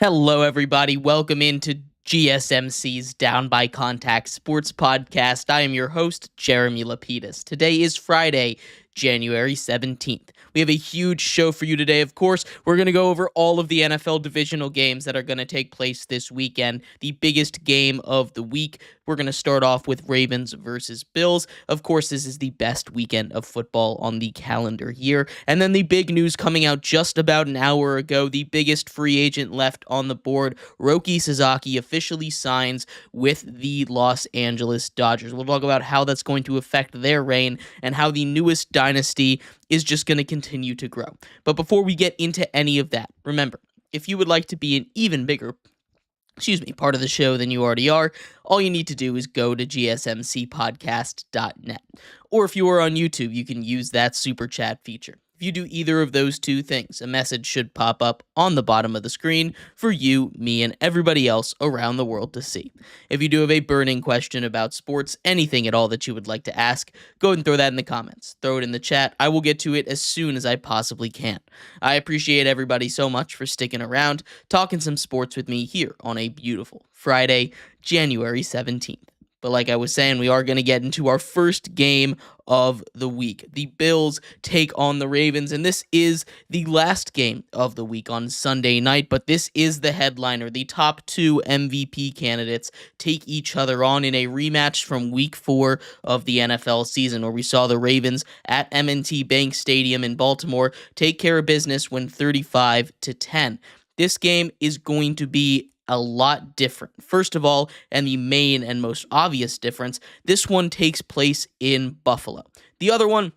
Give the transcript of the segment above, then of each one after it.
Hello, everybody. Welcome into GSMC's Down by Contact Sports Podcast. I am your host, Jeremy Lapidus. Today is Friday, January 17th. We have a huge show for you today. Of course, we're going to go over all of the NFL divisional games that are going to take place this weekend. The biggest game of the week. We're going to start off with Ravens versus Bills. Of course, this is the best weekend of football on the calendar year. And then the big news coming out just about an hour ago, the biggest free agent left on the board, Sasaki officially signs with the Los Angeles Dodgers. We'll talk about how that's going to affect their reign and how the newest dynasty is just going to continue to grow. But before we get into any of that, remember, if you would like to be an even bigger part of the show than you already are, all you need to do is go to gsmcpodcast.net. Or if you are on YouTube, you can use that super chat feature. If you do either of those two things, a message should pop up on the bottom of the screen for you, me, and everybody else around the world to see. If you do have a burning question about sports, anything at all that you would like to ask, go ahead and throw that in the comments. Throw it in the chat. I will get to it as soon as I possibly can. I appreciate everybody so much for sticking around, talking some sports with me here on a beautiful Friday, January 17th. But like I was saying, we are going to get into our first game of the week. The Bills take on the Ravens, and this is the last game of the week on Sunday night, but this is the headliner. The top two MVP candidates take each other on in a rematch from week 4 of the NFL season, where we saw the Ravens at M&T Bank Stadium in Baltimore take care of business, win 35-10. This game is going to be a lot different. First of all, and the main and most obvious difference, this one takes place in Buffalo. The other one,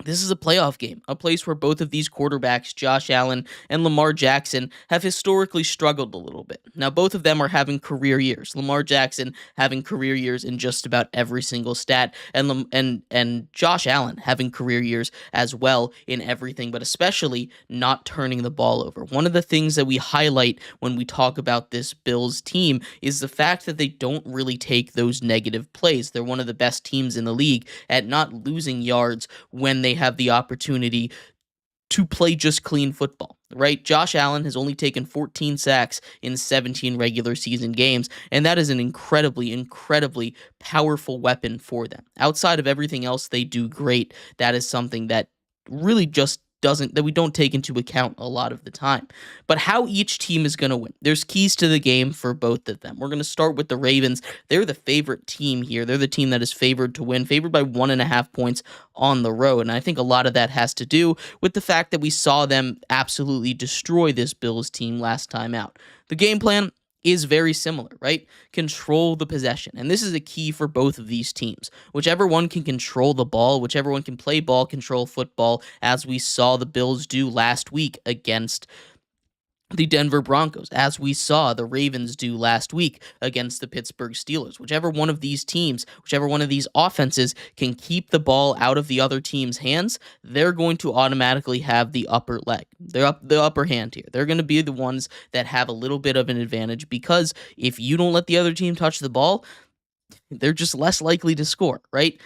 this is a playoff game, a place where both of these quarterbacks, Josh Allen and Lamar Jackson, have historically struggled a little bit. Now, both of them are having career years. Lamar Jackson having career years in just about every single stat, and Josh Allen having career years as well in everything, but especially not turning the ball over. One of the things that we highlight when we talk about this Bills team is the fact that they don't really take those negative plays. They're one of the best teams in the league at not losing yards when they have the opportunity to play just clean football, right? Josh Allen has only taken 14 sacks in 17 regular season games, and that is an incredibly powerful weapon for them. Outside of everything else they do great, that is something that really just that we don't take into account a lot of the time. But how each team is going to win, there's keys to the game for both of them. We're going to start with the Ravens. They're the favorite team here. They're the team that is favored to win, favored by 1.5 points on the road. And I think a lot of that has to do with the fact that we saw them absolutely destroy this Bills team last time out. The game plan is very similar, right? Control the possession. And this is a key for both of these teams. Whichever one can control the ball, whichever one can play ball control football, as we saw the Bills do last week against the Denver Broncos, as we saw the Ravens do last week against the Pittsburgh Steelers. Whichever one of these teams, whichever one of these offenses can keep the ball out of the other team's hands, they're going to automatically have the upper leg. They're the upper hand here. They're going to be the ones that have a little bit of an advantage, because if you don't let the other team touch the ball, they're just less likely to score, right?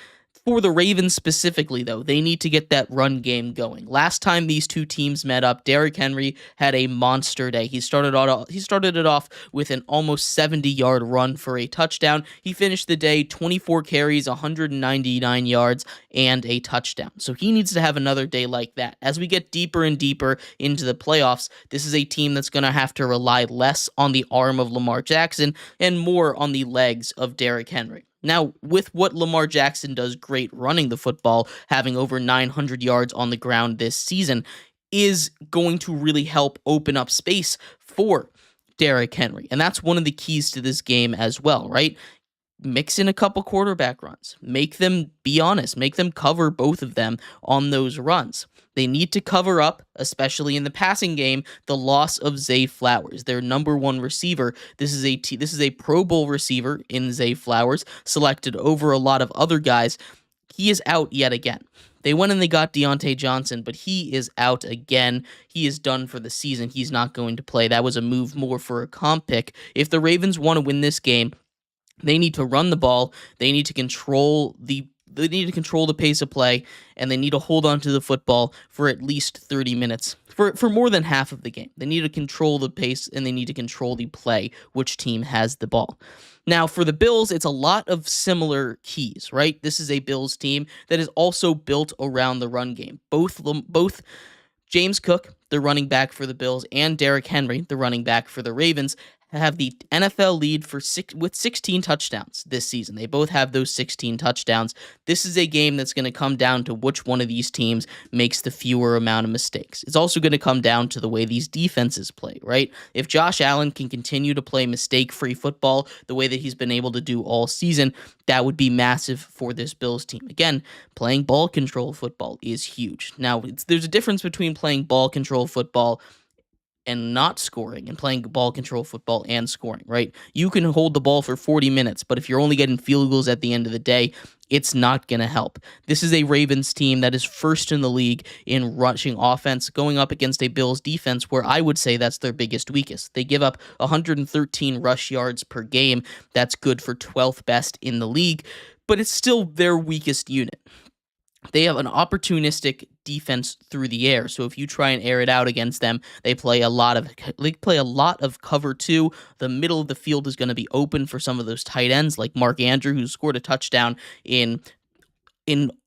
For the Ravens specifically, though, they need to get that run game going. Last time these two teams met up, Derrick Henry had a monster day. He started it off with an almost 70-yard run for a touchdown. He finished the day 24 carries, 199 yards, and a touchdown. So he needs to have another day like that. As we get deeper and deeper into the playoffs, this is a team that's going to have to rely less on the arm of Lamar Jackson and more on the legs of Derrick Henry. Now, with what Lamar Jackson does great running the football, having over 900 yards on the ground this season, is going to really help open up space for Derrick Henry. And that's one of the keys to this game as well, right? Mix in a couple quarterback runs. Make them be honest. Make them cover both of them on those runs. They need to cover up, especially in the passing game, the loss of Zay Flowers, their number one receiver. This is a Pro Bowl receiver in Zay Flowers, selected over a lot of other guys. He is out yet again. They went and they got Deontay Johnson, but he is out again. He is done for the season. He's not going to play. That was a move more for a comp pick. If the Ravens want to win this game, they need to run the ball. They need to control the They need to control the pace of play, and they need to hold on to the football for at least 30 minutes, for more than half of the game. They need to control the pace, and they need to control the play, which team has the ball. Now, for the Bills, it's a lot of similar keys, right? This is a Bills team that is also built around the run game. Both James Cook, the running back for the Bills, and Derrick Henry, the running back for the Ravens, have the NFL lead with 16 touchdowns this season. They both have those 16 touchdowns. This is a game that's going to come down to which one of these teams makes the fewer amount of mistakes. It's also going to come down to the way these defenses play, right? If Josh Allen can continue to play mistake-free football the way that he's been able to do all season, that would be massive for this Bills team. Again, playing ball control football is huge. Now, there's a difference between playing ball control football and not scoring, and playing ball control football and scoring, right? You can hold the ball for 40 minutes, but if you're only getting field goals at the end of the day, it's not going to help. This is a Ravens team that is first in the league in rushing offense, going up against a Bills defense where I would say that's their biggest weakest. They give up 113 rush yards per game. That's good for 12th best in the league, but it's still their weakest unit. They have an opportunistic defense through the air. So if you try and air it out against them, they play a lot of cover two. The middle of the field is going to be open for some of those tight ends like Mark Andrew, who scored a touchdown in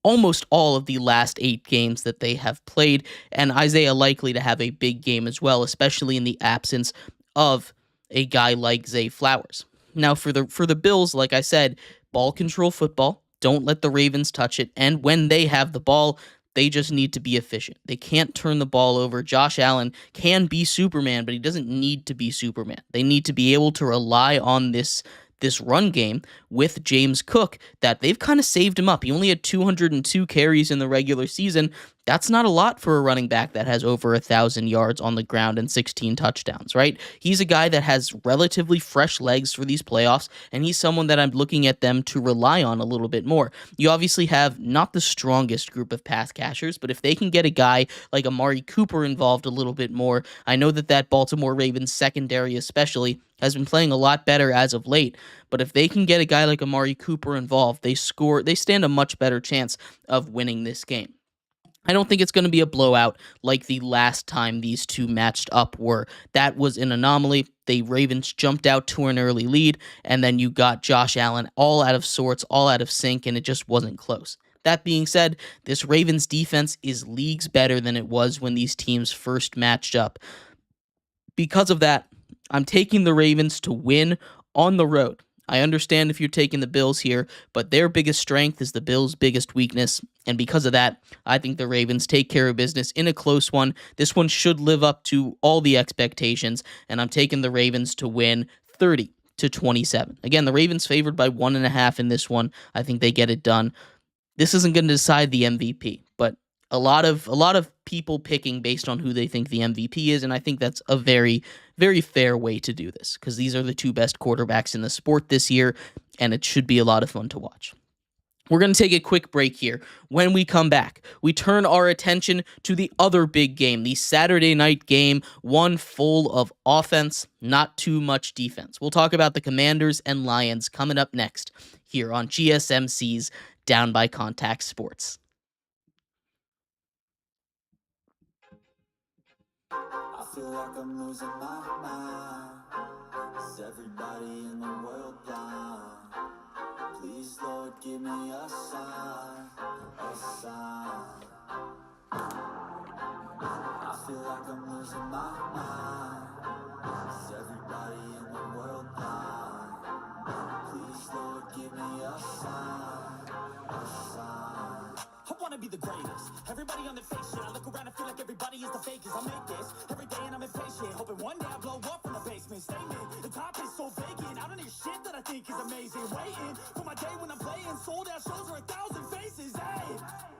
almost all of the last 8 games that they have played, and Isaiah likely to have a big game as well, especially in the absence of a guy like Zay Flowers. Now for the Bills, like I said, ball control football. Don't let the Ravens touch it. And when they have the ball, they just need to be efficient. They can't turn the ball over. Josh Allen can be Superman, but he doesn't need to be Superman. They need to be able to rely on this run game with James Cook that they've kind of saved him up. He only had 202 carries in the regular season. That's not a lot for a running back that has over 1,000 yards on the ground and 16 touchdowns, right? He's a guy that has relatively fresh legs for these playoffs, and he's someone that I'm looking at them to rely on a little bit more. You obviously have not the strongest group of pass catchers, but if they can get a guy like Amari Cooper involved a little bit more, I know that Baltimore Ravens secondary especially has been playing a lot better as of late, but if they can get a guy like Amari Cooper involved, they stand a much better chance of winning this game. I don't think it's going to be a blowout like the last time these two matched up were. That was an anomaly. The Ravens jumped out to an early lead, and then you got Josh Allen all out of sorts, all out of sync, and it just wasn't close. That being said, this Ravens defense is leagues better than it was when these teams first matched up. Because of that, I'm taking the Ravens to win on the road. I understand if you're taking the Bills here, but their biggest strength is the Bills' biggest weakness, and because of that, I think the Ravens take care of business in a close one. This one should live up to all the expectations, and I'm taking the Ravens to win 30-27. Again, the Ravens favored by 1.5 in this one. I think they get it done. This isn't going to decide the MVP, but a lot of people picking based on who they think the MVP is, and I think that's a very, very fair way to do this because these are the two best quarterbacks in the sport this year, and it should be a lot of fun to watch. We're going to take a quick break here. When we come back, we turn our attention to the other big game, the Saturday night game, one full of offense, not too much defense. We'll talk about the Commanders and Lions coming up next here on GSMC's Down by Contact Sports. I feel like I'm losing my mind. Is everybody in the world blind? Please, Lord, give me a sign, a sign. I feel like I'm losing my mind. Is everybody in the world blind? Please, Lord, give me a sign, a sign. I wanna be the greatest. Everybody on their face shit. I look around and feel like everybody is the fakest. I make this every day and I'm impatient, hoping one day I blow up from the basement. Statement, the top is so vacant. I don't hear shit that I think is amazing. Waiting for my day when I'm playing sold out shows for 1,000 faces. Hey,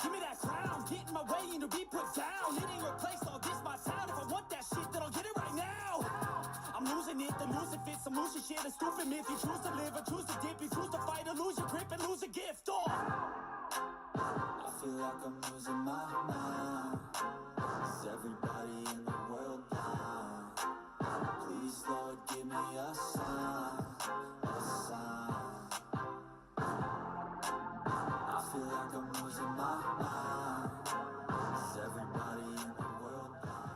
give me that crown, get in my way and to be put down. It ain't replaced all this my sound. If I want that shit, then I'll get it right now. I'm losing it, the losing fits, I'm losing shit. A stupid myth. You choose to live or choose to dip. You choose to fight or lose your grip and lose a gift. I feel like I'm losing my mind. Is everybody in the world blind? Please, Lord, give me a sign, a sign. I feel like I'm losing my mind. Is everybody in the world blind?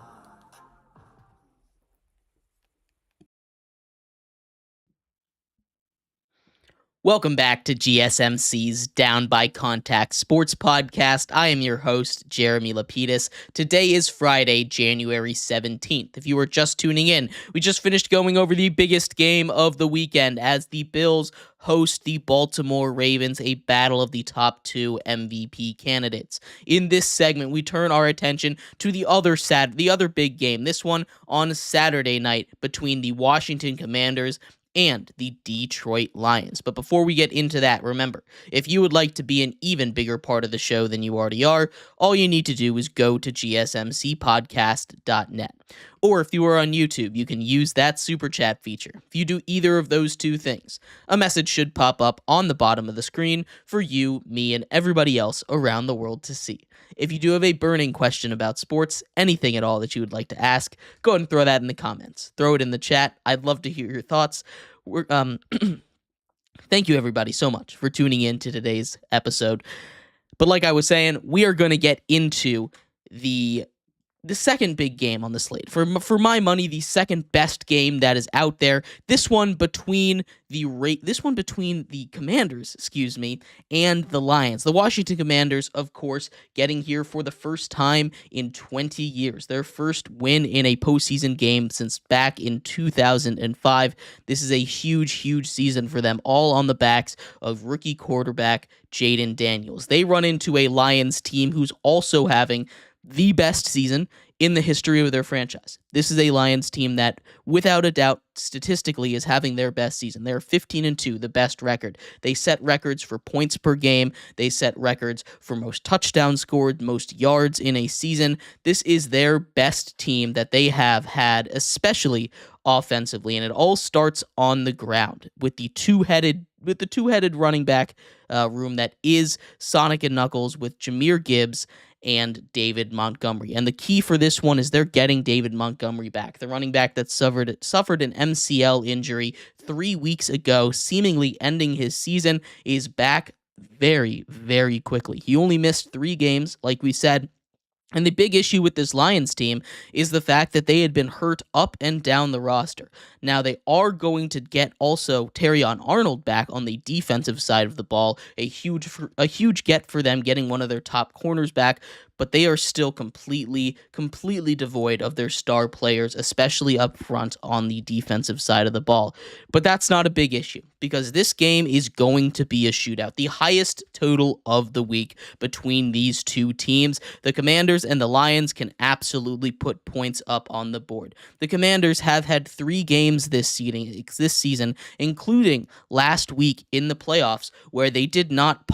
Welcome back to GSMC's Down by Contact Sports Podcast. I am your host, Jeremy Lapidus. Today is Friday, January 17th. If you were just tuning in, we just finished going over the biggest game of the weekend as the Bills host the Baltimore Ravens, a battle of the top two MVP candidates. In this segment, we turn our attention to the other big game, this one on Saturday night between the Washington Commanders and the Detroit Lions. But before we get into that, remember, if you would like to be an even bigger part of the show than you already are, all you need to do is go to gsmcpodcast.net. Or if you are on YouTube, you can use that super chat feature. If you do either of those two things, a message should pop up on the bottom of the screen for you, me, and everybody else around the world to see. If you do have a burning question about sports, anything at all that you would like to ask, go ahead and throw that in the comments. Throw it in the chat. I'd love to hear your thoughts. Thank you, everybody, so much for tuning in to today's episode. But like I was saying, we are going to get into the second big game on the slate. For my money, the second best game that is out there. This one between the Commanders, and the Lions. The Washington Commanders, of course, getting here for the first time in 20 years. Their first win in a postseason game since back in 2005. This is a huge, huge season for them, all on the backs of rookie quarterback Jayden Daniels. They run into a Lions team who's also having the best season in the history of their franchise. This is a Lions team that, without a doubt, statistically is having their best season. They're 15-2, the best record. They set records for points per game. They set records for most touchdowns scored, most yards in a season. This is their best team that they have had, especially offensively, and it all starts on the ground with the two-headed running back room that is Sonic and Knuckles with Jahmyr Gibbs and David Montgomery. And the key for this one is they're getting David Montgomery back. The running back that suffered an MCL injury 3 weeks ago, seemingly ending his season, is back very, very quickly. He only missed 3 games, like we said. And the big issue with this Lions team is the fact that they had been hurt up and down the roster. Now, they are going to get also Terrion Arnold back on the defensive side of the ball, a huge get for them, getting one of their top corners back, but they are still completely devoid of their star players, especially up front on the defensive side of the ball. But that's not a big issue, because this game is going to be a shootout, the highest total of the week between these two teams. The Commanders and the Lions can absolutely put points up on the board. The Commanders have had 3 games this season, including last week in the playoffs, where they did not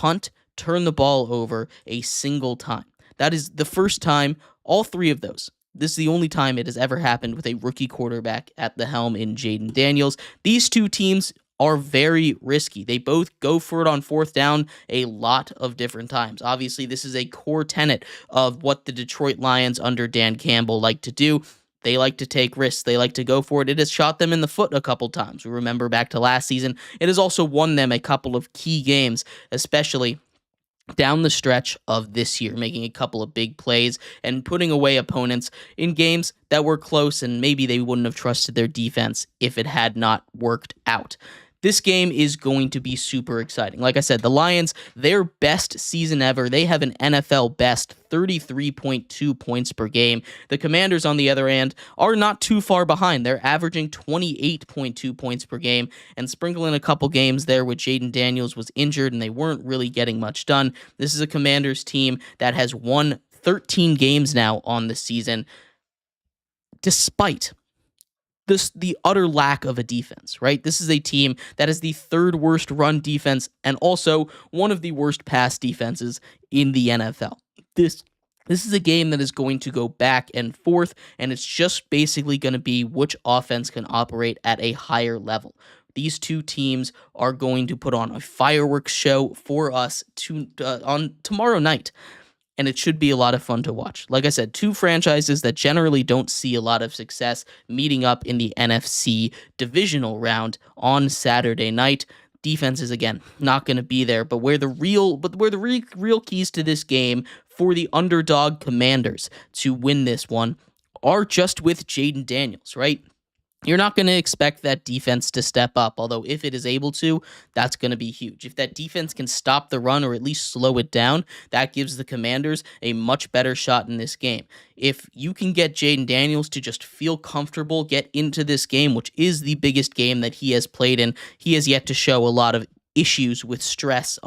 turn the ball over a single time. That is the first time, all 3 of those. This is the only time it has ever happened with a rookie quarterback at the helm in Jayden Daniels. These two teams are very risky. They both go for it on 4th down a lot of different times. Obviously, this is a core tenet of what the Detroit Lions under Dan Campbell like to do. They like to take risks. They like to go for it. It has shot them in the foot a couple times. We remember back to last season. It has also won them a couple of key games, especially down the stretch of this year, making a couple of big plays and putting away opponents in games that were close, and maybe they wouldn't have trusted their defense if it had not worked out. This game is going to be super exciting. Like I said, the Lions, their best season ever. They have an NFL best 33.2 points per game. The Commanders, on the other hand, are not too far behind. They're averaging 28.2 points per game, and sprinkling a couple games there with Jayden Daniels was injured and they weren't really getting much done. This is a Commanders team that has won 13 games now on the season, despite the utter lack of a defense, right? This is a team that is the 3rd worst run defense and also one of the worst pass defenses in the NFL. This is a game that is going to go back and forth, and it's just basically going to be which offense can operate at a higher level. These two teams are going to put on a fireworks show for us on tomorrow night. And it should be a lot of fun to watch. Like I said, 2 franchises that generally don't see a lot of success meeting up in the NFC divisional round on Saturday night. Defense is, again, not going to be there, but where the real keys to this game for the underdog Commanders to win this one are just with Jaden Daniels, right? You're not going to expect that defense to step up, although if it is able to, that's going to be huge. If that defense can stop the run or at least slow it down, that gives the Commanders a much better shot in this game. If you can get Jaden Daniels to just feel comfortable, get into this game, which is the biggest game that he has played in, he has yet to show a lot of issues with stress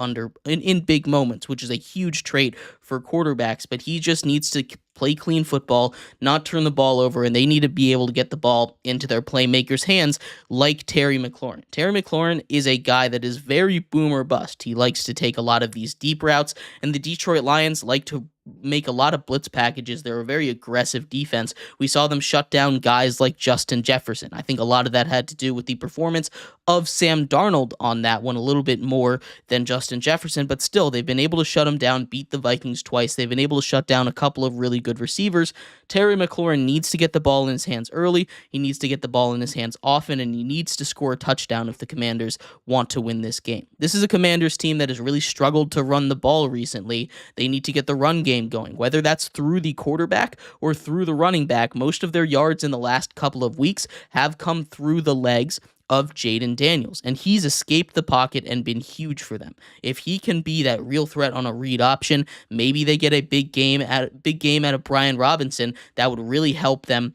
in big moments, which is a huge trait for quarterbacks, but he just needs to play clean football, not turn the ball over, and they need to be able to get the ball into their playmakers' hands like Terry McLaurin. Terry McLaurin is a guy that is very boom or bust. He likes to take a lot of these deep routes, and the Detroit Lions like to make a lot of blitz packages. They're a very aggressive defense. We saw them shut down guys like Justin Jefferson. I think a lot of that had to do with the performance of Sam Darnold on that one, a little bit more than Justin Jefferson, but still, they've been able to shut him down, beat the Vikings twice. They've been able to shut down a couple of really good receivers. Terry McLaurin needs to get the ball in his hands early. He needs to get the ball in his hands often, and he needs to score a touchdown if the Commanders want to win this game. This is a Commanders team that has really struggled to run the ball recently. They need to get the run game going, whether that's through the quarterback or through the running back. Most of their yards in the last couple of weeks have come through the legs of Jaden Daniels, and he's escaped the pocket and been huge for them. If he can be that real threat on a read option, maybe they get a big game out of Brian Robinson. That would really help them.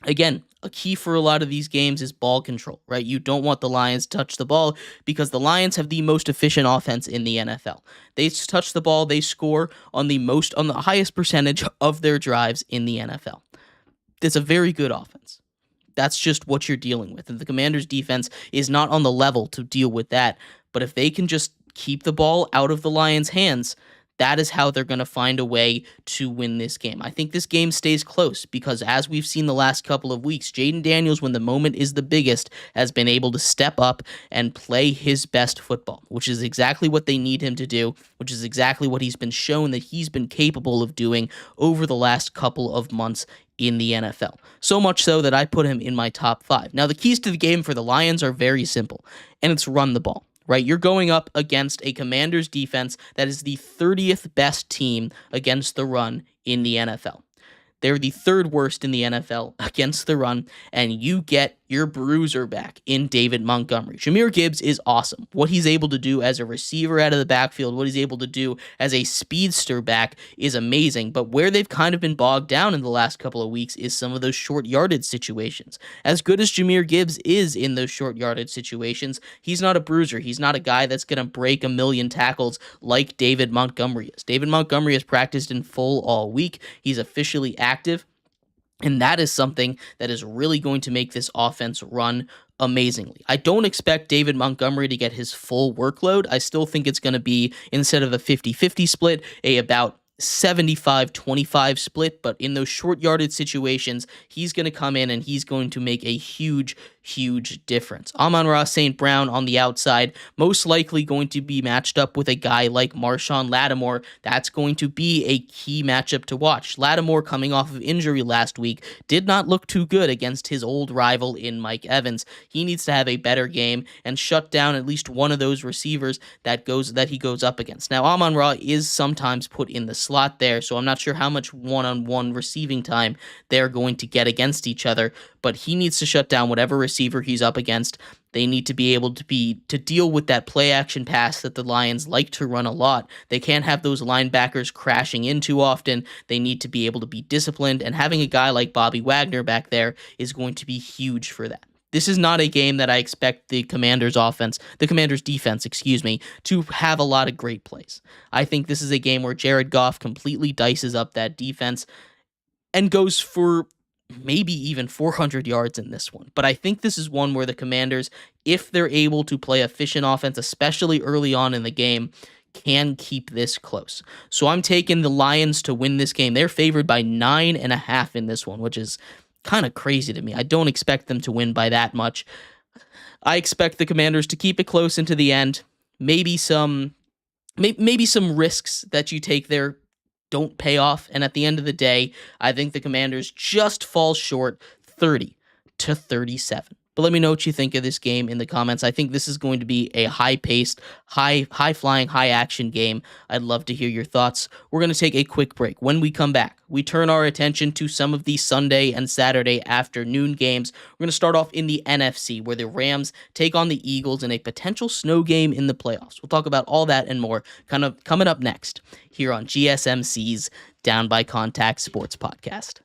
Again, a key for a lot of these games is ball control, right? You don't want the Lions to touch the ball because the Lions have the most efficient offense in the NFL. They touch the ball, they score on the highest percentage of their drives in the NFL. It's a very good offense. That's just what you're dealing with. And the Commanders' defense is not on the level to deal with that. But if they can just keep the ball out of the Lions' hands, that is how they're going to find a way to win this game. I think this game stays close because, as we've seen the last couple of weeks, Jaden Daniels, when the moment is the biggest, has been able to step up and play his best football, which is exactly what they need him to do, which is exactly what he's been shown that he's been capable of doing over the last couple of months in the NFL. So much so that I put him in my top 5. Now, the keys to the game for the Lions are very simple, and it's run the ball. Right, you're going up against a Commanders defense that is the 30th best team against the run in the NFL. They're the 3rd worst in the NFL against the run, and you get your bruiser back in David Montgomery. Jahmyr Gibbs is awesome. What he's able to do as a receiver out of the backfield, what he's able to do as a speedster back is amazing, but where they've kind of been bogged down in the last couple of weeks is some of those short yardage situations. As good as Jahmyr Gibbs is in those short yardage situations, he's not a bruiser. He's not a guy that's going to break a million tackles like David Montgomery is. David Montgomery has practiced in full all week. He's officially active. And that is something that is really going to make this offense run amazingly. I don't expect David Montgomery to get his full workload. I still think it's going to be, instead of a 50-50 split, about 75-25 split, but in those short yardage situations, he's going to come in and he's going to make a huge difference. Amon-Ra St. Brown on the outside, most likely going to be matched up with a guy like Marshawn Lattimore. That's going to be a key matchup to watch. Lattimore, coming off of injury last week, did not look too good against his old rival in Mike Evans. He needs to have a better game and shut down at least one of those receivers that he goes up against. Now, Amon-Ra is sometimes put in the slot there, so I'm not sure how much one-on-one receiving time they're going to get against each other, but he needs to shut down whatever receiver he's up against. They need to be able to deal with that play action pass that the Lions like to run a lot. They can't have those linebackers crashing in too often. They need to be able to be disciplined, and having a guy like Bobby Wagner back there is going to be huge for that. This is not a game that I expect the Commanders defense, to have a lot of great plays. I think this is a game where Jared Goff completely dices up that defense and goes for maybe even 400 yards in this one. But I think this is one where the Commanders, if they're able to play efficient offense, especially early on in the game, can keep this close. So I'm taking the Lions to win this game. They're favored by 9.5 in this one, which is kind of crazy to me. I don't expect them to win by that much. I expect the Commanders to keep it close into the end. Maybe some risks that you take there don't pay off, and at the end of the day, I think the Commanders just fall short 30-37. But let me know what you think of this game in the comments. I think this is going to be a high-paced, high-flying, high-action game. I'd love to hear your thoughts. We're going to take a quick break. When we come back, we turn our attention to some of the Sunday and Saturday afternoon games. We're going to start off in the NFC, where the Rams take on the Eagles in a potential snow game in the playoffs. We'll talk about all that and more kind of coming up next here on GSMC's Down by Contact Sports Podcast.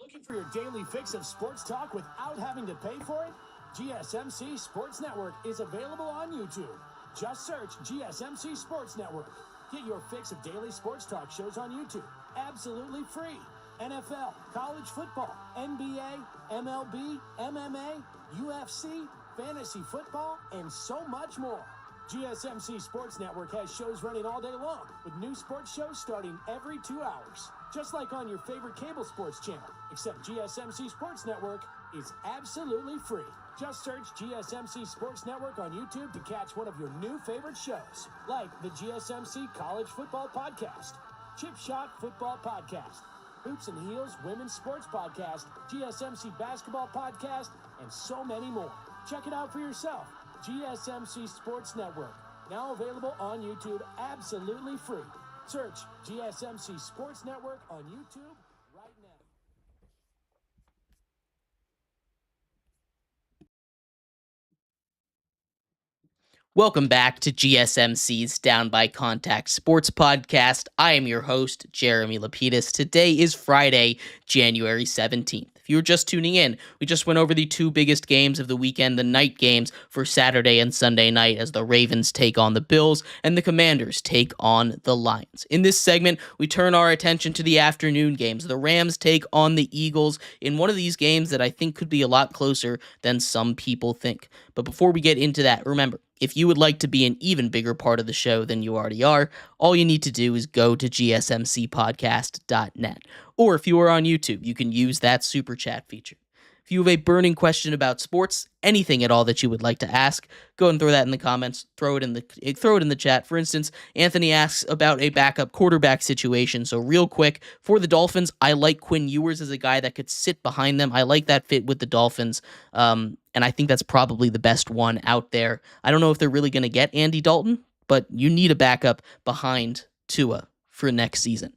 Looking for your daily fix of sports talk without having to pay for it? GSMC Sports Network is available on YouTube. Just search GSMC Sports Network. Get your fix of daily sports talk shows on YouTube, absolutely free. NFL, college football, NBA, MLB, MMA, UFC, fantasy football, and so much more. GSMC Sports Network has shows running all day long, with new sports shows starting every 2 hours. Just like on your favorite cable sports channel, except GSMC Sports Network is absolutely free. Just search GSMC Sports Network on YouTube to catch one of your new favorite shows, like the GSMC College Football Podcast, Chip Shot Football Podcast, Hoops and Heels Women's Sports Podcast, GSMC Basketball Podcast, and so many more. Check it out for yourself. GSMC Sports Network, now available on YouTube absolutely free. Search GSMC Sports Network on YouTube right now. Welcome back to GSMC's Down by Contact Sports Podcast. I am your host, Jeremy Lapidus. Today is Friday, January 17th. If you were just tuning in, we just went over the two biggest games of the weekend, the night games for Saturday and Sunday night, as the Ravens take on the Bills and the Commanders take on the Lions. In this segment, we turn our attention to the afternoon games. The Rams take on the Eagles in one of these games that I think could be a lot closer than some people think. But before we get into that, remember, if you would like to be an even bigger part of the show than you already are, all you need to do is go to gsmcpodcast.net. Or if you are on YouTube, you can use that super chat feature. If you have a burning question about sports, anything at all that you would like to ask, go and throw that in the comments, throw it in the chat. For instance, Anthony asks about a backup quarterback situation. So real quick, for the Dolphins, I like Quinn Ewers as a guy that could sit behind them. I like that fit with the Dolphins. And I think that's probably the best one out there. I don't know if they're really going to get Andy Dalton, but you need a backup behind Tua for next season.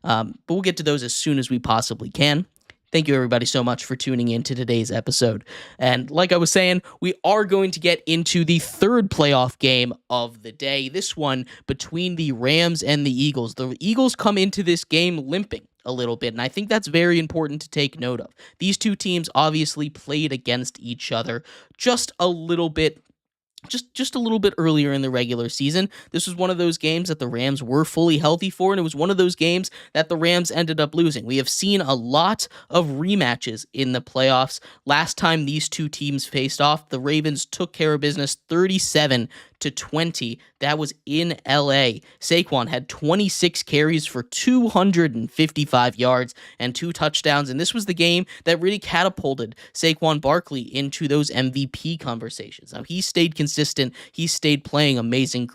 But we'll get to those as soon as we possibly can. Thank you, everybody, so much for tuning in to today's episode. And like I was saying, we are going to get into the third playoff game of the day, this one between the Rams and the Eagles. The Eagles come into this game limping a little bit, and I think that's very important to take note of. These two teams obviously played against each other just a little bit earlier in the regular season. This was one of those games that the Rams were fully healthy for, and it was one of those games that the Rams ended up losing. We have seen a lot of rematches in the playoffs. Last time these two teams faced off, the Ravens took care of business 37-20. That was in LA. Saquon had 26 carries for 255 yards and 2 touchdowns, and this was the game that really catapulted Saquon Barkley into those MVP conversations. Now, he stayed consistent. He stayed playing amazing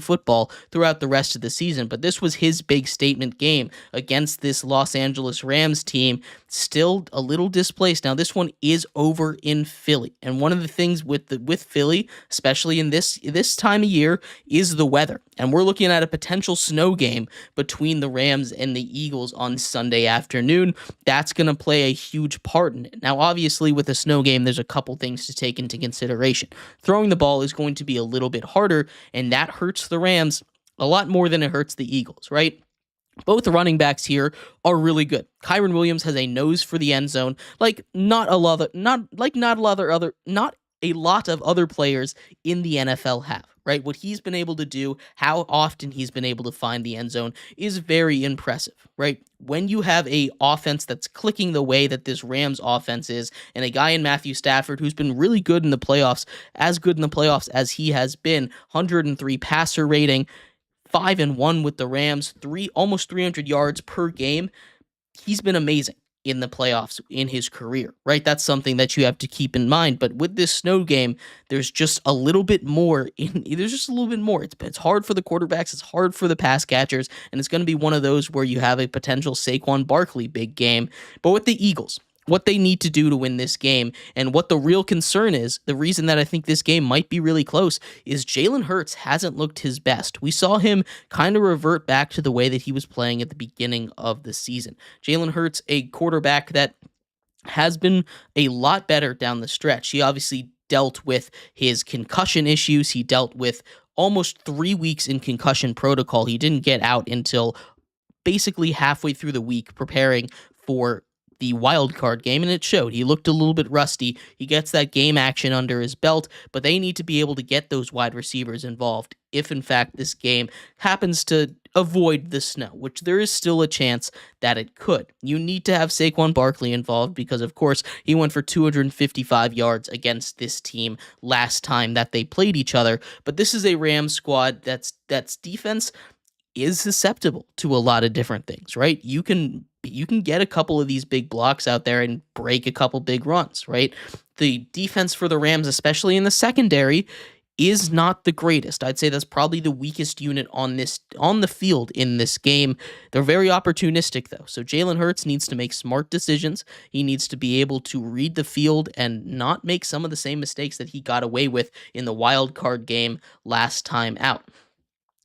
football throughout the rest of the season, but this was his big statement game against this Los Angeles Rams team, still a little displaced. Now, this one is over in Philly, and one of the things with Philly, especially in this time of year, is the weather. And we're looking at a potential snow game between the Rams and the Eagles on Sunday afternoon. That's going to play a huge part in it. Now, obviously, with a snow game, there's a couple things to take into consideration. Throwing the ball is going to be a little bit harder, and that hurts the Rams a lot more than it hurts the Eagles, right? Both running backs here are really good. Kyren Williams has a nose for the end zone, like not a lot of other players in the NFL have, right? What he's been able to do, how often he's been able to find the end zone is very impressive, right? When you have a offense that's clicking the way that this Rams offense is, and a guy in Matthew Stafford who's been really good in the playoffs, as good in the playoffs as he has been, 103 passer rating, 5-1 with the Rams, almost 300 yards per game. He's been amazing in the playoffs in his career, right? That's something that you have to keep in mind. But with this snow game, there's just a little bit more. It's hard for the quarterbacks. It's hard for the pass catchers. And it's going to be one of those where you have a potential Saquon Barkley big game. But with the Eagles, what they need to do to win this game. And what the real concern is, the reason that I think this game might be really close, is Jalen Hurts hasn't looked his best. We saw him kind of revert back to the way that he was playing at the beginning of the season. Jalen Hurts, a quarterback that has been a lot better down the stretch. He obviously dealt with his concussion issues. He dealt with almost 3 weeks in concussion protocol. He didn't get out until basically halfway through the week preparing for the wild card game, and it showed. He looked a little bit rusty. He gets that game action under his belt, but they need to be able to get those wide receivers involved if, in fact, this game happens to avoid the snow, which there is still a chance that it could. You need to have Saquon Barkley involved because, of course, he went for 255 yards against this team last time that they played each other, but this is a Rams squad that's defense is susceptible to a lot of different things, right? You can get a couple of these big blocks out there and break a couple big runs, right? The defense for the Rams, especially in the secondary, is not the greatest. I'd say that's probably the weakest unit on the field in this game. They're very opportunistic though. So Jalen Hurts needs to make smart decisions. He needs to be able to read the field and not make some of the same mistakes that he got away with in the wild card game last time out.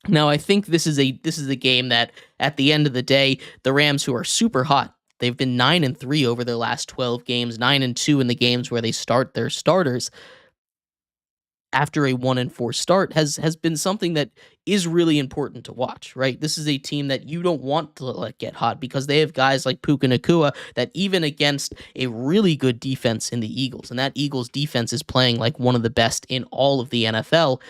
Now, I think this is a game that, at the end of the day, the Rams, who are super hot, they've been 9-3 over their last 12 games, 9-2 in the games where they start their starters. After a 1-4 start, has been something that is really important to watch, right? This is a team that you don't want to let get hot because they have guys like Puka Nacua that even against a really good defense in the Eagles, and that Eagles defense is playing like one of the best in all of the NFL,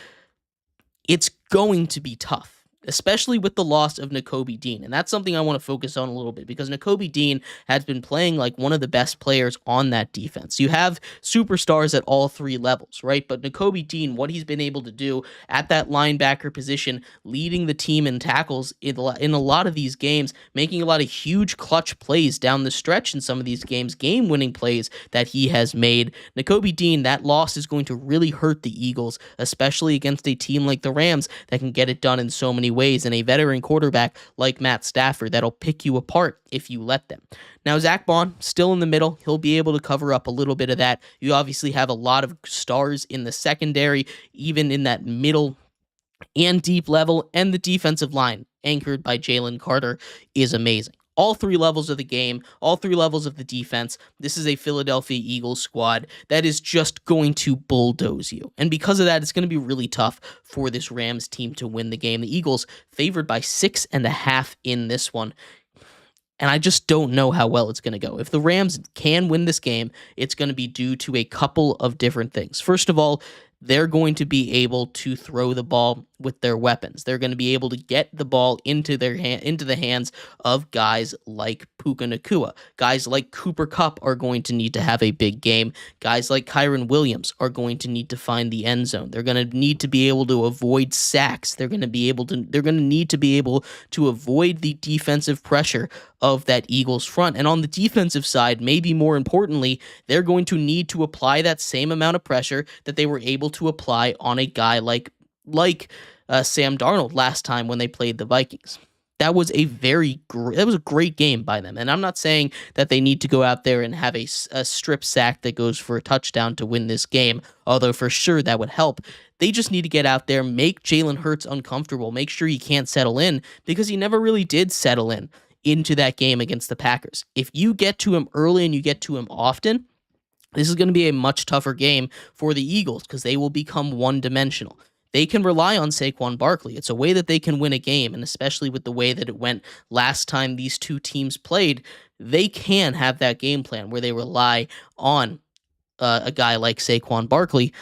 it's going to be tough, especially with the loss of Nakobe Dean. And that's something I want to focus on a little bit because Nakobe Dean has been playing like one of the best players on that defense. You have superstars at all three levels, right? But Nakobe Dean, what he's been able to do at that linebacker position, leading the team in tackles in a lot of these games, making a lot of huge clutch plays down the stretch in some of these games, game-winning plays that he has made. Nakobe Dean, that loss is going to really hurt the Eagles, especially against a team like the Rams that can get it done in so many ways, and a veteran quarterback like Matt Stafford that'll pick you apart if you let them. Now, Zach Bond, still in the middle. He'll be able to cover up a little bit of that. You obviously have a lot of stars in the secondary, even in that middle and deep level, and the defensive line, anchored by Jalen Carter, is amazing. All three levels of the game, all three levels of the defense. This is a Philadelphia Eagles squad that is just going to bulldoze you. And because of that, it's going to be really tough for this Rams team to win the game. The Eagles favored by 6.5 in this one. And I just don't know how well it's going to go. If the Rams can win this game, it's going to be due to a couple of different things. First of all, they're going to be able to throw the ball with their weapons. They're going to be able to get the ball into the hands of guys like Puka Nacua. Guys like Cooper Kupp are going to need to have a big game. Guys like Kyron Williams are going to need to find the end zone. They're going to need to be able to avoid sacks. They're going to need to be able to avoid the defensive pressure of that Eagles front. And on the defensive side, maybe more importantly, they're going to need to apply that same amount of pressure that they were able to apply on a guy like Sam Darnold last time when they played the Vikings. That was a great game by them. And I'm not saying that they need to go out there and have a strip sack that goes for a touchdown to win this game, although for sure that would help. They just need to get out there, make Jalen Hurts uncomfortable, make sure he can't settle in, because he never really did settle into that game against the Packers. If you get to him early and you get to him often, this is going to be a much tougher game for the Eagles because they will become one-dimensional. They can rely on Saquon Barkley. It's a way that they can win a game, and especially with the way that it went last time these two teams played, they can have that game plan where they rely on a guy like Saquon Barkley.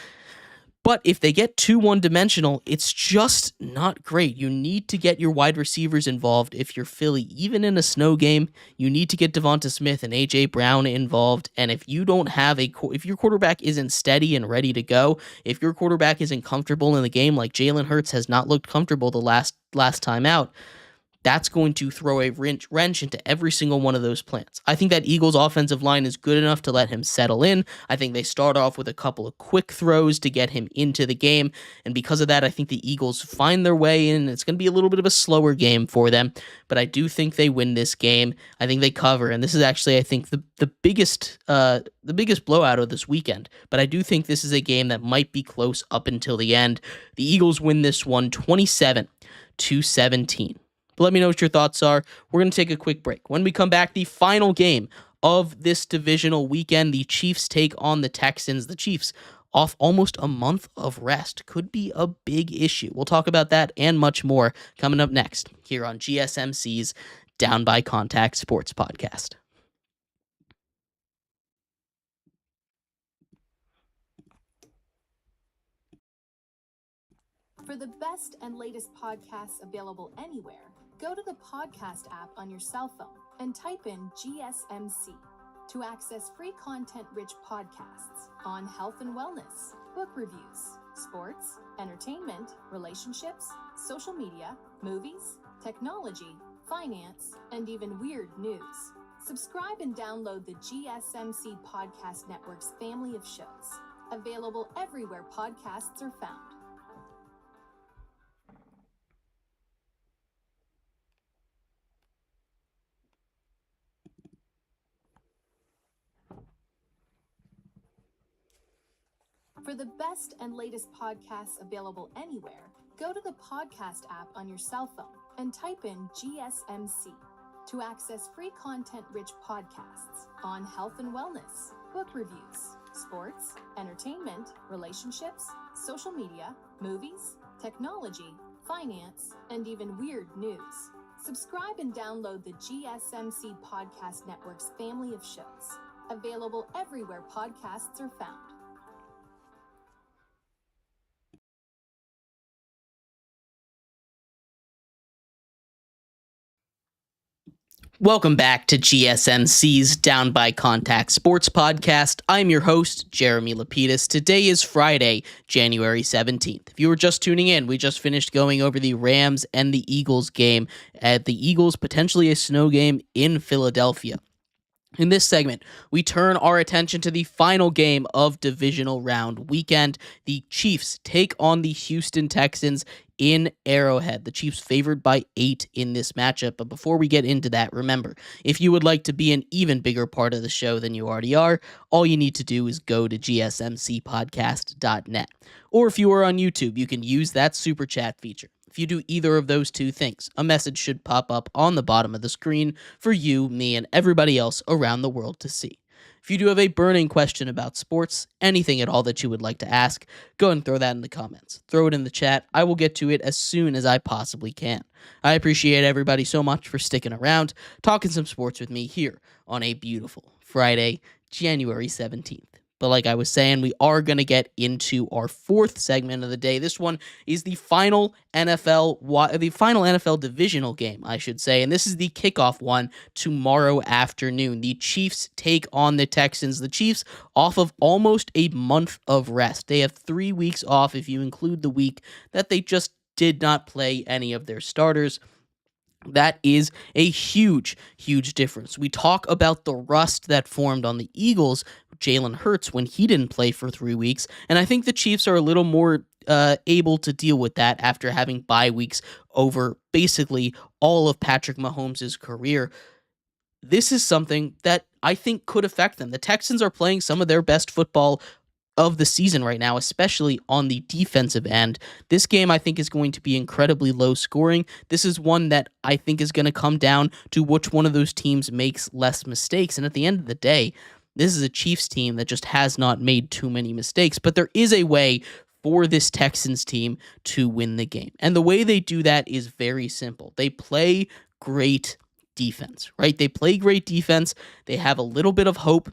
But if they get too one-dimensional, it's just not great. You need to get your wide receivers involved if you're Philly. Even in a snow game, you need to get Devonta Smith and A.J. Brown involved. And if you don't have if your quarterback isn't steady and ready to go, if your quarterback isn't comfortable in the game like Jalen Hurts has not looked comfortable the last time out, that's going to throw a wrench into every single one of those plans. I think that Eagles offensive line is good enough to let him settle in. I think they start off with a couple of quick throws to get him into the game. And because of that, I think the Eagles find their way in. It's going to be a little bit of a slower game for them, but I do think they win this game. I think they cover. And this is actually, I think, the biggest blowout of this weekend. But I do think this is a game that might be close up until the end. The Eagles win this one 27-17. But let me know what your thoughts are. We're going to take a quick break. When we come back, the final game of this divisional weekend, the Chiefs take on the Texans. The Chiefs off almost a month of rest could be a big issue. We'll talk about that and much more coming up next here on GSMC's Down by Contact Sports Podcast. For the best and latest podcasts available anywhere, go to the podcast app on your cell phone and type in GSMC to access free content-rich podcasts on health and wellness, book reviews, sports, entertainment, relationships, social media, movies, technology, finance, and even weird news. Subscribe and download the GSMC Podcast Network's family of shows, available everywhere podcasts are found. For the best and latest podcasts available anywhere, go to the podcast app on your cell phone and type in GSMC to access free content-rich podcasts on health and wellness, book reviews, sports, entertainment, relationships, social media, movies, technology, finance, and even weird news. Subscribe and download the GSMC Podcast Network's family of shows, available everywhere podcasts are found. Welcome back to GSMC's Down by Contact Sports Podcast. I'm your host, Jeremy Lapidus. Today is Friday, January 17th. If you were just tuning in, we just finished going over the Rams and the Eagles game. At the Eagles, potentially a snow game in Philadelphia. In this segment, we turn our attention to the final game of divisional round weekend. The Chiefs take on the Houston Texans in Arrowhead. The Chiefs favored by 8 in this matchup. But before we get into that, remember, if you would like to be an even bigger part of the show than you already are, all you need to do is go to gsmcpodcast.net. Or if you are on YouTube, you can use that super chat feature. If you do either of those two things, a message should pop up on the bottom of the screen for you, me, and everybody else around the world to see. If you do have a burning question about sports, anything at all that you would like to ask, go and throw that in the comments. Throw it in the chat. I will get to it as soon as I possibly can. I appreciate everybody so much for sticking around, talking some sports with me here on a beautiful Friday, January 17th. But like I was saying, we are going to get into our fourth segment of the day. This one is the final NFL divisional game, I should say. And this is the kickoff one tomorrow afternoon. The Chiefs take on the Texans. The Chiefs off of almost a month of rest. They have 3 weeks off if you include the week that they just did not play any of their starters. That is a huge, huge difference. We talk about the rust that formed on the Eagles, Jalen Hurts, when he didn't play for 3 weeks, and I think the Chiefs are a little more able to deal with that after having bye weeks over basically all of Patrick Mahomes' career. This is something that I think could affect them. The Texans are playing some of their best football of the season right now, especially on the defensive end. This game, I think, is going to be incredibly low scoring. This is one that I think is going to come down to which one of those teams makes less mistakes. And at the end of the day, this is a Chiefs team that just has not made too many mistakes, but there is a way for this Texans team to win the game. And the way they do that is very simple. They play great defense, right? They play great defense. They have a little bit of hope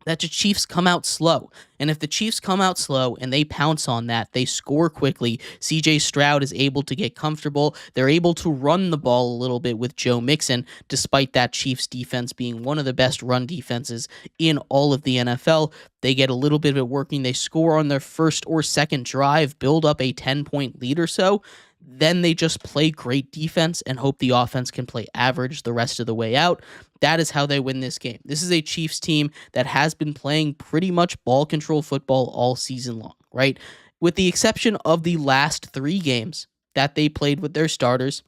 that the Chiefs come out slow. And if the Chiefs come out slow and they pounce on that, they score quickly. CJ Stroud is able to get comfortable. They're able to run the ball a little bit with Joe Mixon, despite that Chiefs defense being one of the best run defenses in all of the NFL. They get a little bit of it working. They score on their first or second drive, build up a 10-point lead or so. then they just play great defense and hope the offense can play average the rest of the way out. That is how they win this game. This is a Chiefs team that has been playing pretty much ball control football all season long, right? With the exception of the last 3 games that they played with their starters,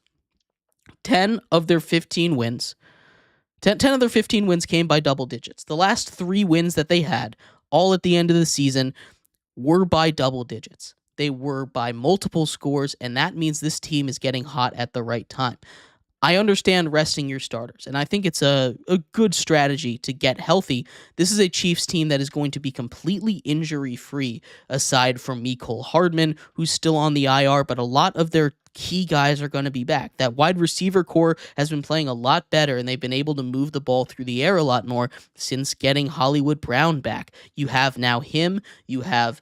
10 of their 15 wins came by double digits. The last 3 wins that they had, all at the end of the season, were by double digits. They were by multiple scores, and that means this team is getting hot at the right time. I understand resting your starters, and I think it's a good strategy to get healthy. This is a Chiefs team that is going to be completely injury-free, aside from Mecole Hardman, who's still on the IR, but a lot of their key guys are going to be back. That wide receiver core has been playing a lot better, and they've been able to move the ball through the air a lot more since getting Hollywood Brown back. You have now him, you have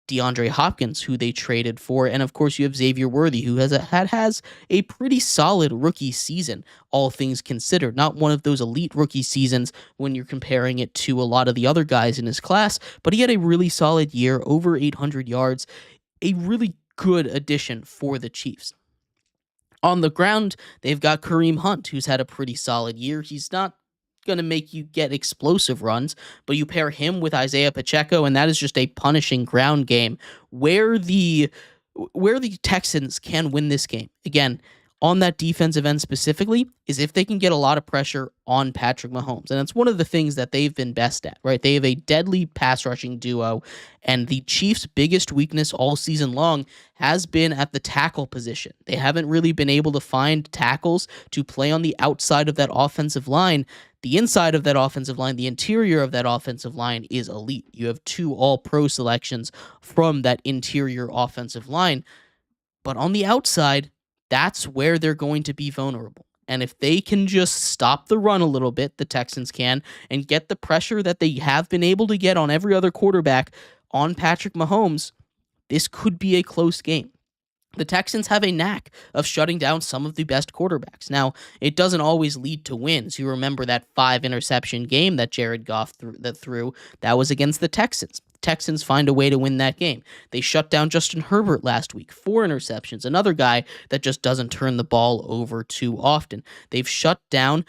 DeAndre Hopkins, who they traded for, and of course you have Xavier Worthy, who has a pretty solid rookie season, all things considered. Not one of those elite rookie seasons when you're comparing it to a lot of the other guys in his class, but he had a really solid year, over 800 yards, a really good addition for the Chiefs. On the ground, they've got Kareem Hunt, who's had a pretty solid year. He's not going to make you get explosive runs, but you pair him with Isaiah Pacheco, and that is just a punishing ground game where the Texans can win this game. Again, on that defensive end specifically, is if they can get a lot of pressure on Patrick Mahomes. And it's one of the things that they've been best at, right? They have a deadly pass rushing duo, and the Chiefs' biggest weakness all season long has been at the tackle position. They haven't really been able to find tackles to play on the outside of that offensive line. The inside of that offensive line, the interior of that offensive line is elite. You have 2 all-pro selections from that interior offensive line. But on the outside, that's where they're going to be vulnerable. And if they can just stop the run a little bit, the Texans can, and get the pressure that they have been able to get on every other quarterback on Patrick Mahomes, this could be a close game. The Texans have a knack of shutting down some of the best quarterbacks. Now, it doesn't always lead to wins. You remember that 5-interception game that Jared Goff threw, that was against the Texans. Texans find a way to win that game. They shut down Justin Herbert last week, 4 interceptions, another guy that just doesn't turn the ball over too often. They've shut down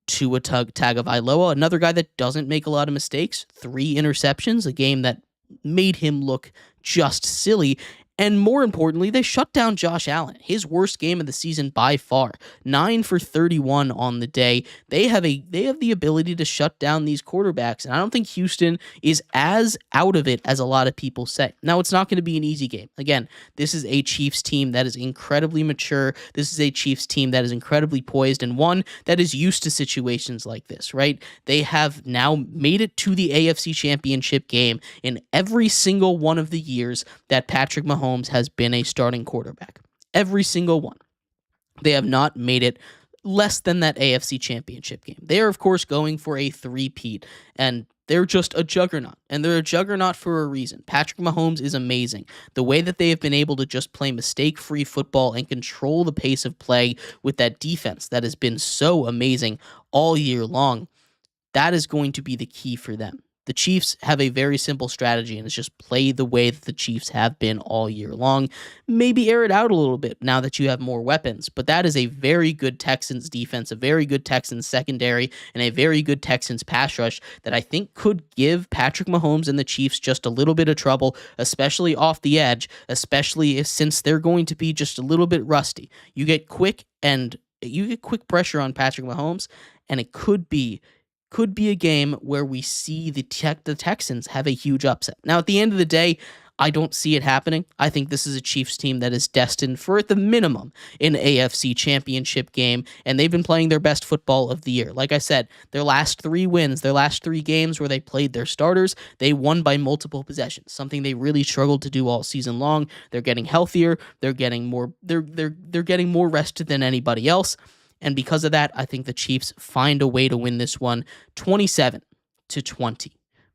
Tua Tagovailoa, another guy that doesn't make a lot of mistakes, 3 interceptions, a game that made him look just silly. And more importantly, they shut down Josh Allen, his worst game of the season by far. 9 for 31 on the day. They have the ability to shut down these quarterbacks, and I don't think Houston is as out of it as a lot of people say. Now, it's not going to be an easy game. Again, this is a Chiefs team that is incredibly mature. This is a Chiefs team that is incredibly poised, and one that is used to situations like this, right? They have now made it to the AFC Championship game in every single one of the years that Patrick Mahomes has been a starting quarterback. Every single one. They have not made it less than that AFC Championship game. They are, of course, going for a 3-peat, and they're just a juggernaut, and they're a juggernaut for a reason. Patrick Mahomes is amazing. The way that they have been able to just play mistake-free football and control the pace of play with that defense that has been so amazing all year long, that is going to be the key for them. The Chiefs have a very simple strategy, and it's just play the way that the Chiefs have been all year long. Maybe air it out a little bit now that you have more weapons, but that is a very good Texans defense, a very good Texans secondary, and a very good Texans pass rush that I think could give Patrick Mahomes and the Chiefs just a little bit of trouble, especially off the edge, especially since they're going to be just a little bit rusty. You get quick pressure on Patrick Mahomes, and it could be a game where we see the Texans have a huge upset. Now, at the end of the day, I don't see it happening. I think this is a Chiefs team that is destined for, at the minimum, an AFC Championship game, and they've been playing their best football of the year. Like I said, their last 3 wins, their last 3 games where they played their starters, they won by multiple possessions, something they really struggled to do all season long. They're getting healthier. They're getting more rested than anybody else. And because of that, I think the Chiefs find a way to win this one 27-20.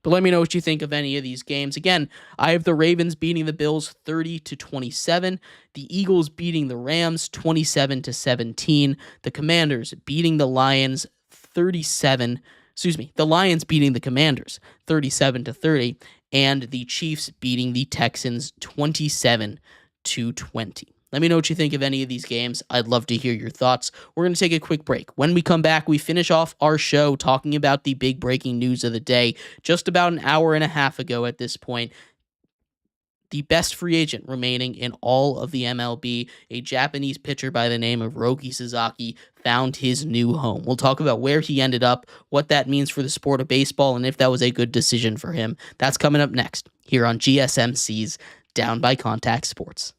But let me know what you think of any of these games. Again, I have the Ravens beating the Bills 30-27, the Eagles beating the Rams 27-17, the Commanders beating the Lions the Lions beating the Commanders 37-30, and the Chiefs beating the Texans 27-20. Let me know what you think of any of these games. I'd love to hear your thoughts. We're going to take a quick break. When we come back, we finish off our show talking about the big breaking news of the day. Just about an hour and a half ago at this point, the best free agent remaining in all of the MLB, a Japanese pitcher by the name of Roki Sasaki, found his new home. We'll talk about where he ended up, what that means for the sport of baseball, and if that was a good decision for him. That's coming up next here on GSMC's Down by Contact Sports.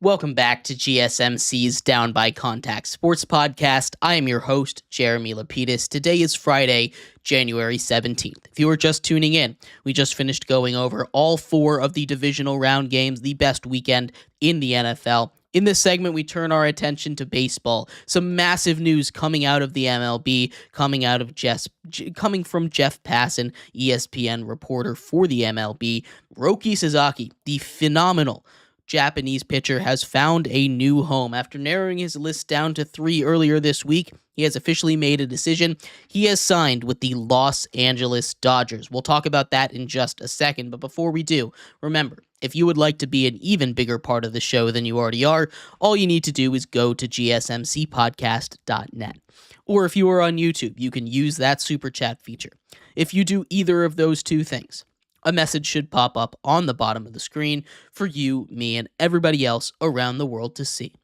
Welcome back to GSMC's Down by Contact Sports Podcast. I am your host, Jeremy Lapidus. Today is Friday, January 17th. If you are just tuning in, we just finished going over all 4 of the divisional round games, the best weekend in the NFL. In this segment, we turn our attention to baseball. Some massive news coming out of the MLB, coming from Jeff Passan, ESPN reporter for the MLB. Roki Sasaki, the phenomenal Japanese pitcher, has found a new home. After narrowing his list down to 3 earlier this week, he has officially made a decision. He has signed with the Los Angeles Dodgers. We'll talk about that in just a second, but before we do, remember, if you would like to be an even bigger part of the show than you already are, all you need to do is go to gsmcpodcast.net. Or if you are on YouTube, you can use that super chat feature. If you do either of those 2 things, a message should pop up on the bottom of the screen for you, me, and everybody else around the world to see.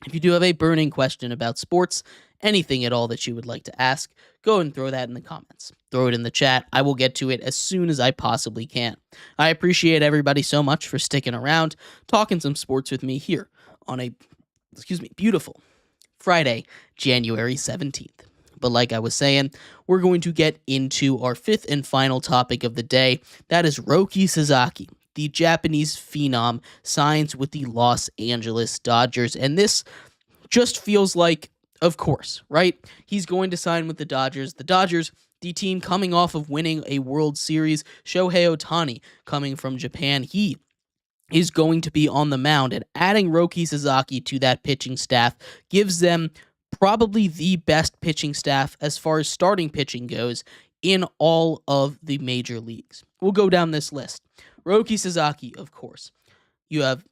If you do have a burning question about sports, anything at all that you would like to ask, go and throw that in the comments. Throw it in the chat. I will get to it as soon as I possibly can. I appreciate everybody so much for sticking around, talking some sports with me here on a, beautiful Friday, January 17th. But like I was saying, we're going to get into our 5th and final topic of the day. That is Roki Sasaki, the Japanese phenom, signs with the Los Angeles Dodgers. And this just feels like, of course, right? He's going to sign with the Dodgers. The Dodgers, the team coming off of winning a World Series. Shohei Ohtani coming from Japan. He is going to be on the mound, and adding Roki Sasaki to that pitching staff gives them probably the best pitching staff as far as starting pitching goes in all of the major leagues. We'll go down this list. Roki Sasaki, of course. You have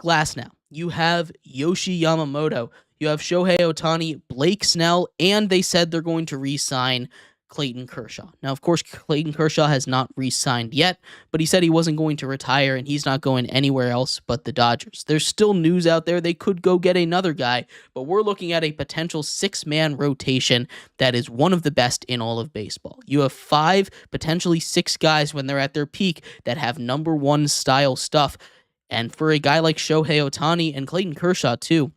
Glasnow. You have Yoshi Yamamoto. You have Shohei Ohtani, Blake Snell, and they said they're going to re-sign Clayton Kershaw. Now, of course, Clayton Kershaw has not re-signed yet, but he said he wasn't going to retire, and he's not going anywhere else but the Dodgers. There's still news out there. They could go get another guy, but we're looking at a potential 6-man rotation that is one of the best in all of baseball. You have 5, potentially 6 guys when they're at their peak that have number 1 style stuff, and for a guy like Shohei Ohtani and Clayton Kershaw, too,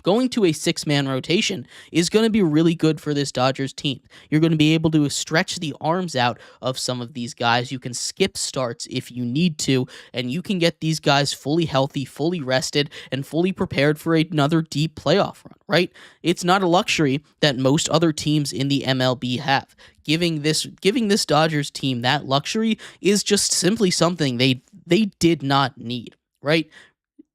going to a 6-man rotation is going to be really good for this Dodgers team. You're going to be able to stretch the arms out of some of these guys. You can skip starts if you need to, and you can get these guys fully healthy, fully rested, and fully prepared for another deep playoff run, right? It's not a luxury that most other teams in the MLB have. Giving this Dodgers team that luxury is just simply something they did not need, right?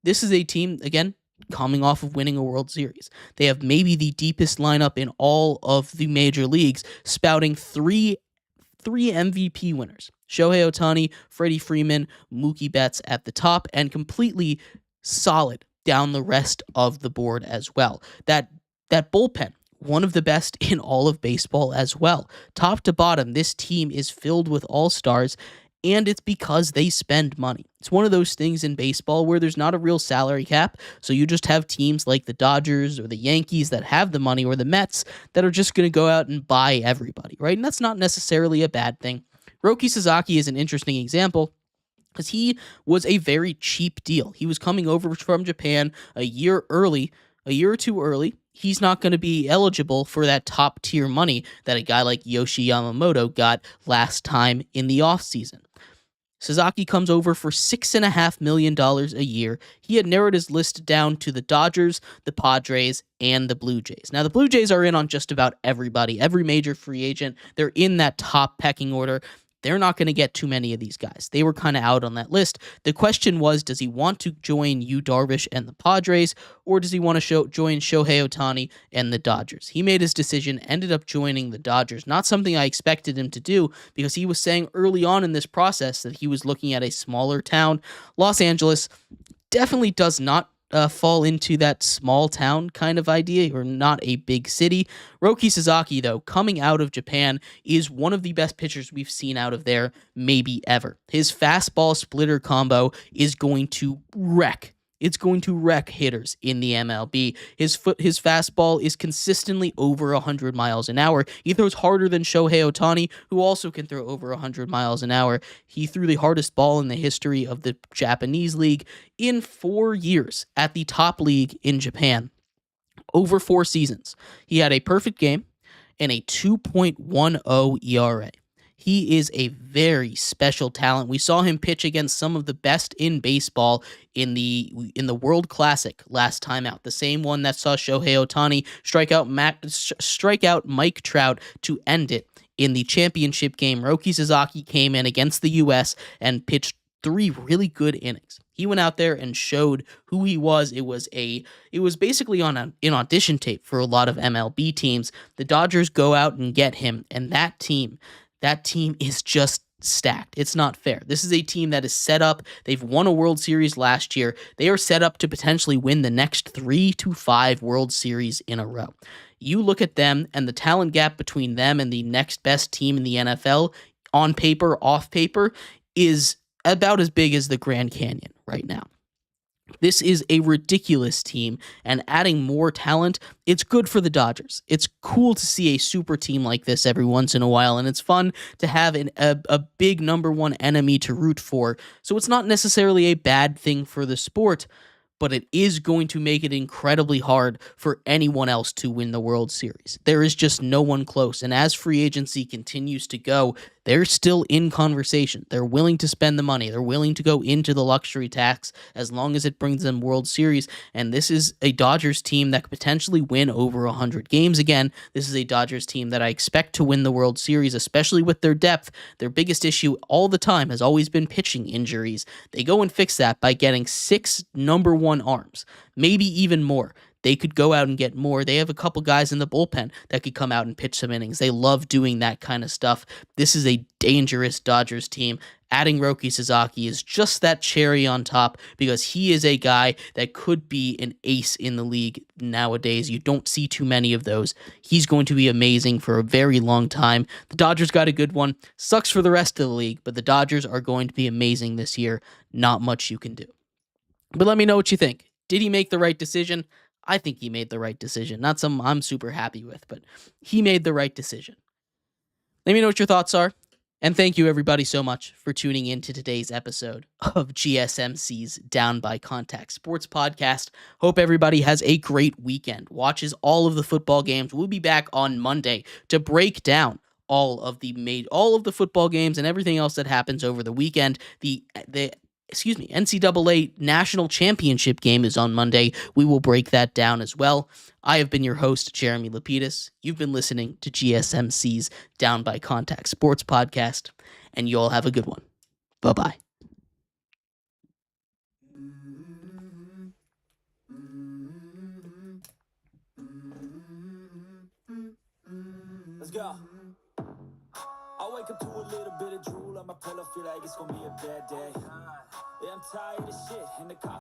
This is a team, again, coming off of winning a World Series. They have maybe the deepest lineup in all of the major leagues, spouting three MVP winners. Shohei Ohtani, Freddie Freeman, Mookie Betts at the top, and completely solid down the rest of the board as well. That bullpen, one of the best in all of baseball as well. Top to bottom, this team is filled with all-stars, and it's because they spend money. It's one of those things in baseball where there's not a real salary cap, so you just have teams like the Dodgers or the Yankees that have the money, or the Mets that are just going to go out and buy everybody, right? And that's not necessarily a bad thing. Roki Sasaki is an interesting example because he was a very cheap deal. He was coming over from Japan a year or two early. He's not going to be eligible for that top tier money that a guy like Yoshi Yamamoto got last time in the offseason. Sasaki comes over for $6.5 million a year. He had narrowed his list down to the Dodgers, the Padres, and the Blue Jays. Now, the Blue Jays are in on just about everybody, every major free agent. They're in that top pecking order. They're not going to get too many of these guys. They were kind of out on that list. The question was, does he want to join Yu Darvish and the Padres, or does he want to join Shohei Ohtani and the Dodgers? He made his decision, ended up joining the Dodgers. Not something I expected him to do, because he was saying early on in this process that he was looking at a smaller town. Los Angeles definitely does not fall into that small town kind of idea, or not a big city. Roki Sasaki, though, coming out of Japan, is one of the best pitchers we've seen out of there, maybe ever. His fastball splitter combo is going to wreck. It's going to wreck hitters in the MLB. His fastball is consistently over 100 miles an hour. He throws harder than Shohei Ohtani, who also can throw over 100 miles an hour. He threw the hardest ball in the history of the Japanese league in 4 years at the top league in Japan. Over 4 seasons, he had a perfect game and a 2.10 ERA. He is a very special talent. We saw him pitch against some of the best in baseball in the World Classic last time out. The same one that saw Shohei Ohtani strike out Mike Trout to end it in the championship game. Roki Sasaki came in against the U.S. and pitched 3 really good innings. He went out there and showed who he was. It was basically on an audition tape for a lot of MLB teams. The Dodgers go out and get him, and that team is just stacked. It's not fair. This is a team that is set up. They've won a World Series last year. They are set up to potentially win the next 3 to 5 World Series in a row. You look at them, and the talent gap between them and the next best team in the NFL, on paper, off paper, is about as big as the Grand Canyon right now. This is a ridiculous team, and adding more talent, it's good for the Dodgers. It's cool to see a super team like this every once in a while, and it's fun to have a big number one enemy to root for. So it's not necessarily a bad thing for the sport, but it is going to make it incredibly hard for anyone else to win the World Series. There is just no one close, and as free agency continues to go, they're still in conversation. They're willing to spend the money. They're willing to go into the luxury tax as long as it brings them World Series, and this is a Dodgers team that could potentially win over 100 games again. This is a Dodgers team that I expect to win the World Series, especially with their depth. Their biggest issue all the time has always been pitching injuries. They go and fix that by getting 6 number one arms, maybe even more. They could go out and get more. They have a couple guys in the bullpen that could come out and pitch some innings. They love doing that kind of stuff. This is a dangerous Dodgers team. Adding Roki Sasaki is just that cherry on top, because he is a guy that could be an ace in the league nowadays. You don't see too many of those. He's going to be amazing for a very long time. The Dodgers got a good one. Sucks for the rest of the league, but the Dodgers are going to be amazing this year. Not much you can do. But let me know what you think. Did he make the right decision? I think he made the right decision. Not something I'm super happy with, but he made the right decision. Let me know what your thoughts are. And thank you, everybody, so much for tuning in to today's episode of GSMC's Down by Contact Sports Podcast. Hope everybody has a great weekend, watches all of the football games. We'll be back on Monday to break down all of the football games and everything else that happens over the weekend. The NCAA National Championship game is on Monday. We will break that down as well. I have been your host, Jeremy Lapidus. You've been listening to GSMC's Down by Contact Sports Podcast, and you all have a good one. Bye-bye. Let's go. I wake up to a little bit of drool on my pillow, feel like it's gonna be a bad day. Yeah, I'm tired of shit, and the cops